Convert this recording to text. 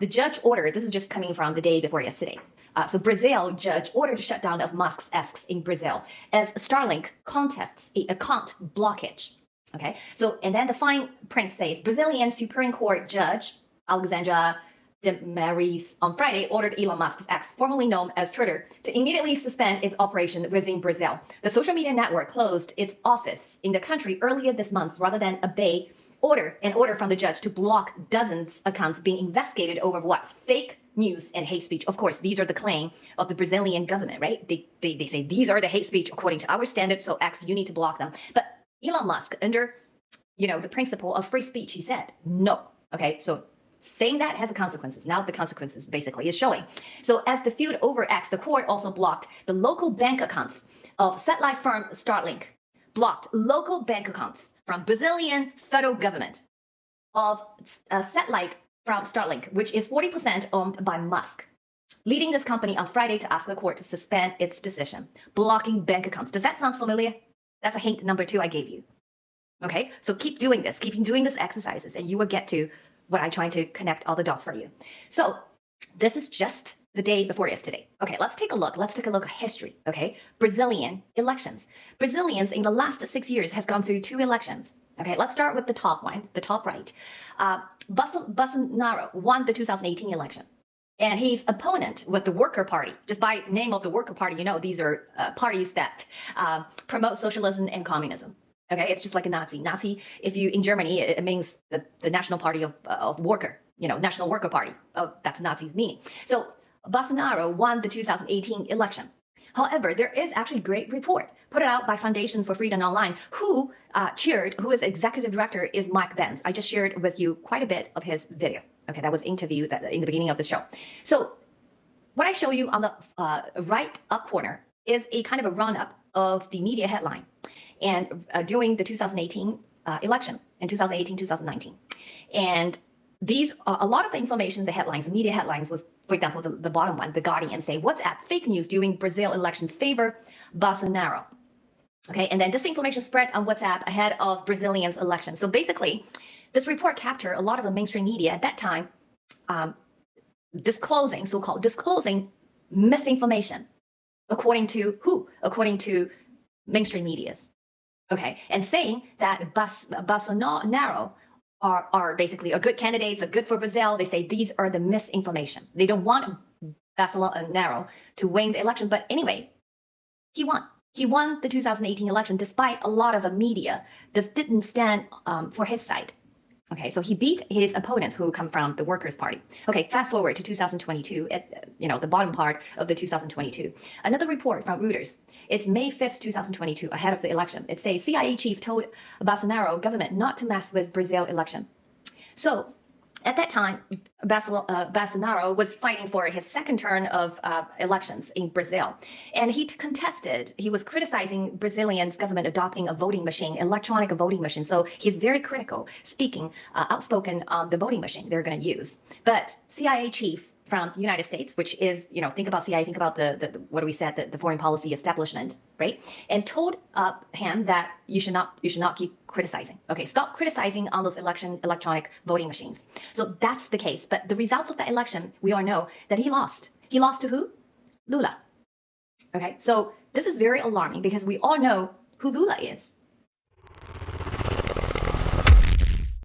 The judge ordered, this is just coming from the day before yesterday. So Brazil judge ordered the shutdown of Musk's X in Brazil as Starlink contests a account blockage. Okay, so and then the fine print says Brazilian Supreme Court Judge Alexandra de Maris on Friday ordered Elon Musk's X, formerly known as Twitter, to immediately suspend its operation within Brazil. The social media network closed its office in the country earlier this month rather than obey an order from the judge to block dozens of accounts being investigated over what? Fake news and hate speech. Of course, these are the claim of the Brazilian government, right? They say these are the hate speech according to our standards, so X, you need to block them. But Elon Musk, under the principle of free speech, he said no. Okay, so saying that has consequences. Now the consequences basically is showing. So as the feud over X, the court also blocked the local bank accounts of satellite firm Starlink, blocked local bank accounts from Brazilian federal government of satellite from Starlink, which is 40% owned by Musk, leading this company on Friday to ask the court to suspend its decision, blocking bank accounts. Does that sound familiar? That's a hint number 2 I gave you. Okay, so keep doing this exercises, and you will get to what I'm trying to connect all the dots for you. So this is just the day before yesterday. Okay, let's take a look. Let's take a look at history. Okay, Brazilian elections. Brazilians in the last 6 years has gone through 2 elections. Okay, let's start with the top one, the top right. Bolsonaro won the 2018 election, and his opponent was the Worker Party. Just by name of the Worker Party, these are parties that promote socialism and communism. Okay, it's just like a Nazi. Nazi, if you in Germany, it means the National Party of Worker. National Worker Party. Oh, that's Nazi's meaning. So Bolsonaro won the 2018 election. However, there is actually a great report put out by Foundation for Freedom Online, who is executive director is Mike Benz. I just shared with you quite a bit of his video. Okay, that was interviewed in the beginning of the show. So what I show you on the right up corner is a kind of a run-up of the media headline and during the 2018 election in 2018-2019. And these a lot of the information, the headlines, the media headlines was, for example, the bottom one, The Guardian, say WhatsApp fake news during Brazil election favor Bolsonaro. Okay, and then disinformation spread on WhatsApp ahead of Brazilians' election. So basically, this report captured a lot of the mainstream media at that time so-called disclosing misinformation. According to who? According to mainstream medias. Okay, and saying that Bolsonaro are basically a good candidates, are good for Brazil. They say these are the misinformation. They don't want Bolsonaro to win the election. But anyway, he won. He won the 2018 election despite a lot of the media just didn't stand for his side. Okay, so he beat his opponents who come from the Workers' Party. Okay, fast forward to 2022, at the bottom part of the 2022. Another report from Reuters. It's May 5th, 2022, ahead of the election. It says CIA chief told Bolsonaro government not to mess with Brazil election. So at that time, Bolsonaro was fighting for his second turn of elections in Brazil. And he was criticizing Brazilians' government adopting a voting machine, electronic voting machine. So he's very critical, outspoken on the voting machine they're going to use. But CIA chief from the United States, which is, think about CIA, think about what do we said, the foreign policy establishment, right? And told him that you should not keep criticizing. Okay, stop criticizing on those electronic voting machines. So that's the case. But the results of that election, we all know that he lost. He lost to who? Lula. Okay, so this is very alarming because we all know who Lula is.